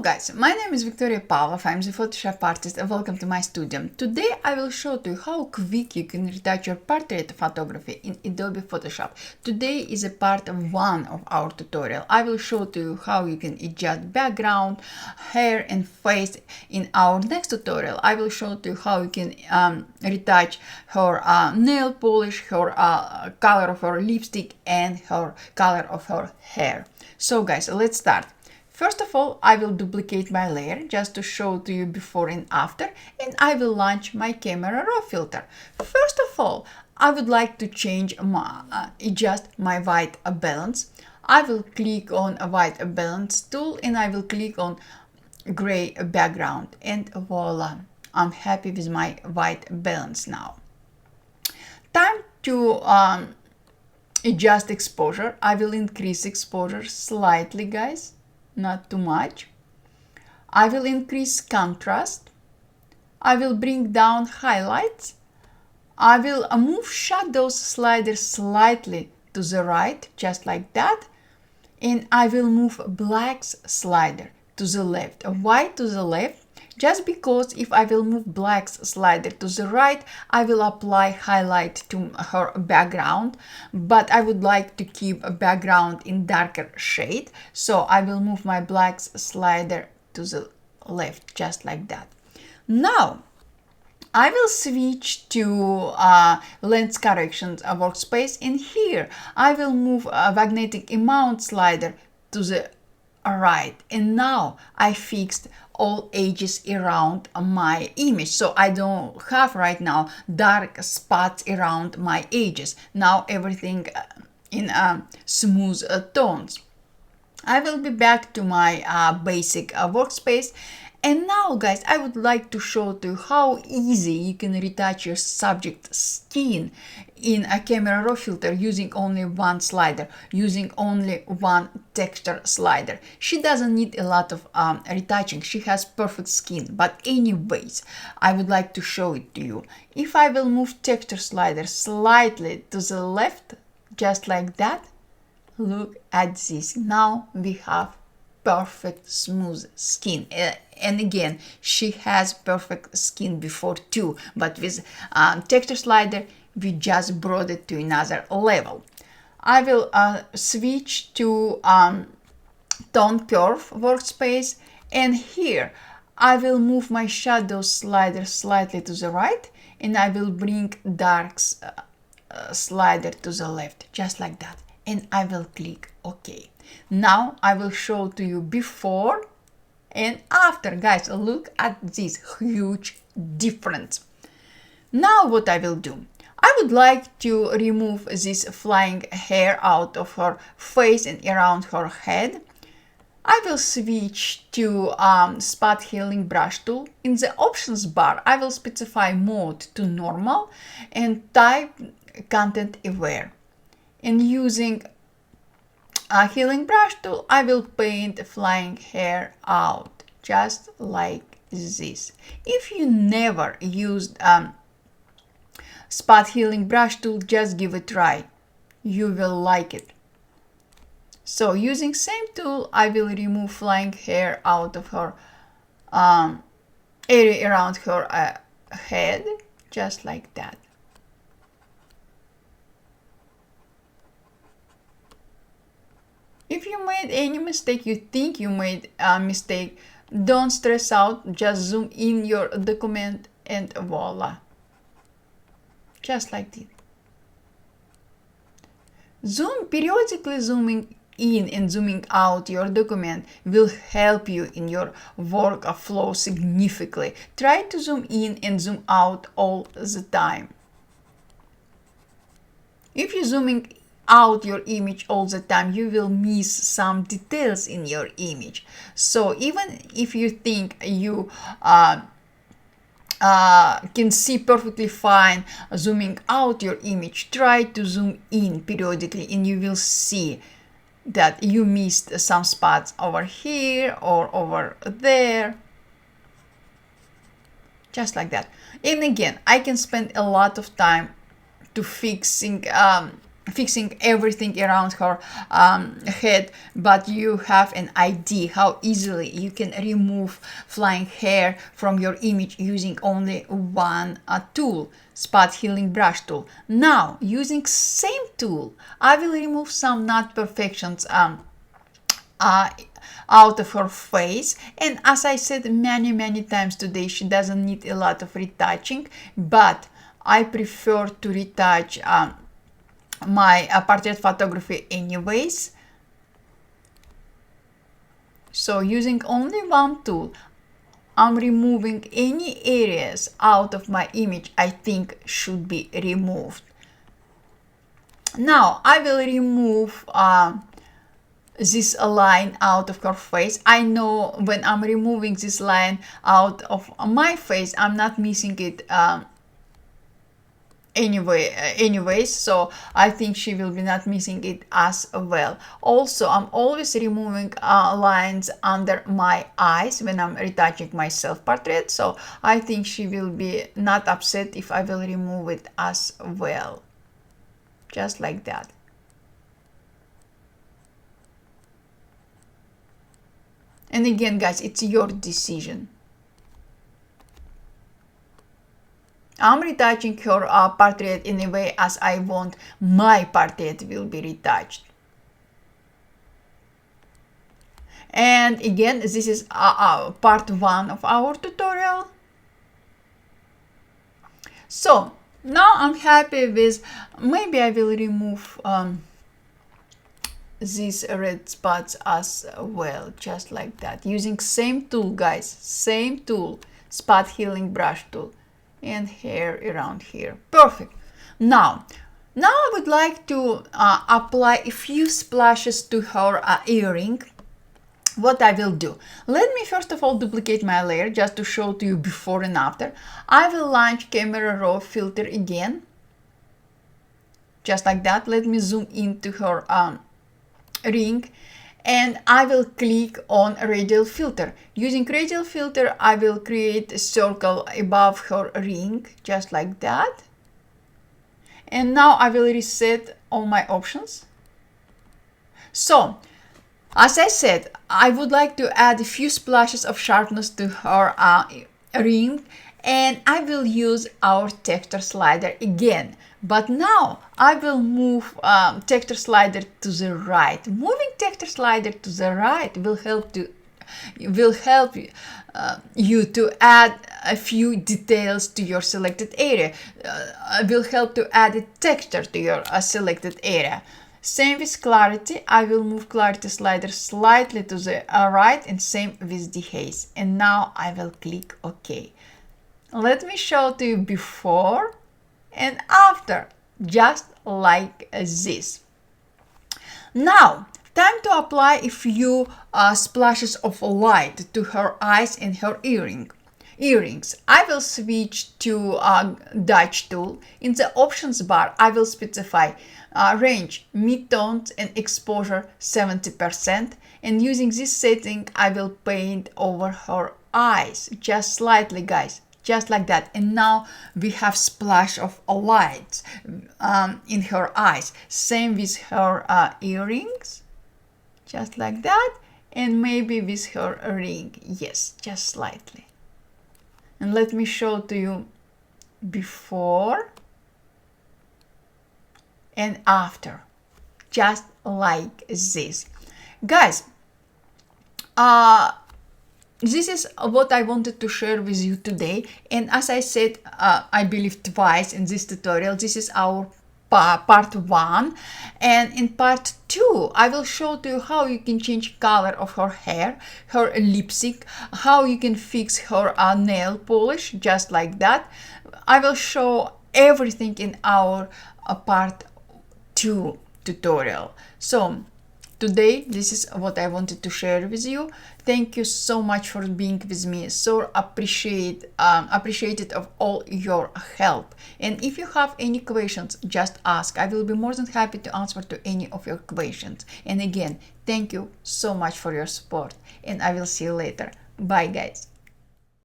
Hello guys, my name is Victoria Pavlov, I'm the Photoshop artist and welcome to my studio. Today I will show you how quick you can retouch your portrait photography in Adobe Photoshop. Today is a part 1 of our tutorial. I will show you how you can adjust background, hair and face. In our next tutorial I will show you how you can retouch her nail polish, her color of her lipstick and her color of her hair. So guys, let's start. First of all, I will duplicate my layer just to show to you before and after, and I will launch my camera raw filter. First of all, I would like to change adjust my white balance. I will click on a white balance tool and I will click on gray background, and voila, I'm happy with my white balance now. Time to adjust exposure. I will increase exposure slightly, guys. Not too much. I will increase contrast. I will bring down highlights. I will move shadows slider slightly to the right, just like that. And I will move blacks slider to the left. Why to the left? Just because if I will move blacks slider to the right, I will apply highlight to her background, but I would like to keep a background in darker shade, so I will move my blacks slider to the left, just like that. Now I will switch to lens corrections workspace, and here I will move magnetic amount slider to the right, and now I fixed all edges around my image, so I don't have right now dark spots around my edges. Now everything in smooth tones. I will be back to my basic workspace. And now guys, I would like to show you how easy you can retouch your subject skin in a camera raw filter using only one slider, using only one texture slider. She doesn't need a lot of retouching, she has perfect skin, but anyways, I would like to show it to you. If I will move texture slider slightly to the left, just like that, look at this. Now we have perfect smooth skin, and again, she has perfect skin before too, but with texture slider we just brought it to another level. I will switch to tone curve workspace, and here I will move my shadow slider slightly to the right, and I will bring darks slider to the left, just like that, and I will click OK. Now I will show to you before and after. Guys, look at this huge difference. Now what I will do, I would like to remove this flying hair out of her face and around her head. I will switch to spot healing brush tool. In the options bar I will specify mode to normal and type content aware, and using healing brush tool I will paint flying hair out, just like this. If you never used spot healing brush tool, just give it a try, you will like it. So using same tool I will remove flying hair out of her area around her head, just like that. If you made any mistake, you think you made a mistake, don't stress out, just zoom in your document and voila, just like this. Periodically zooming in and zooming out your document will help you in your workflow significantly. Try to zoom in and zoom out all the time. If you're zooming out your image all the time, you will miss some details in your image. So even if you think you can see perfectly fine zooming out your image, try to zoom in periodically and you will see that you missed some spots over here or over there, just like that. And again, I can spend a lot of time to fixing fixing everything around her head, but you have an idea how easily you can remove flying hair from your image using only one tool, spot healing brush tool. Now, using same tool, I will remove some not perfections out of her face. And as I said many times today, she doesn't need a lot of retouching, but I prefer to retouch my portrait photography anyways. So using only one tool, I'm removing any areas out of my image I think should be removed. Now I will remove this line out of her face. I know when I'm removing this line out of my face, I'm not missing it anyways, so I think she will be not missing it as well. Also, I'm always removing lines under my eyes when I'm retouching my self-portrait, so I think she will be not upset if I will remove it as well, just like that. And again, guys, it's your decision. I'm retouching her portrait in a way as I want my portrait will be retouched. And again, this is part 1 of our tutorial. So now I'm happy with, maybe I will remove these red spots as well, just like that, using same tool, guys, same tool, spot healing brush tool, and hair around here. Perfect. Now I would like to apply a few splashes to her earring. What I will do, let me first of all duplicate my layer just to show to you before and after. I will launch camera raw filter again, just like that. Let me zoom into her ring, and I will click on radial filter. Using radial filter, I will create a circle above her ring, just like that. And now I will reset all my options. So, as I said, I would like to add a few splashes of sharpness to her ring, and I will use our texture slider again. But now I will move texture slider to the right. Moving texture slider to the right will help you to add a few details to your selected area. Will help to add a texture to your selected area. Same with clarity. I will move clarity slider slightly to the right, and same with dehaze. And now I will click OK. Let me show to you before and after, just like this. Now, time to apply a few splashes of light to her eyes and her earrings. I will switch to Dutch tool. In the options bar, I will specify range, mid-tones and exposure 70%. And using this setting, I will paint over her eyes, just slightly, guys. Just like that. And now we have splash of light in her eyes. Same with her earrings, just like that. And maybe with her ring, yes, just slightly. And let me show to you before and after, just like this. Guys, this is what I wanted to share with you today. And as I said, I believe twice in this tutorial, this is our part 1. And in part 2, I will show to you how you can change color of her hair, her lipstick, how you can fix her nail polish, just like that. I will show everything in our part 2 tutorial. So today, this is what I wanted to share with you. Thank you so much for being with me. So appreciated of all your help. And if you have any questions, just ask. I will be more than happy to answer to any of your questions. And again, thank you so much for your support. And I will see you later. Bye, guys.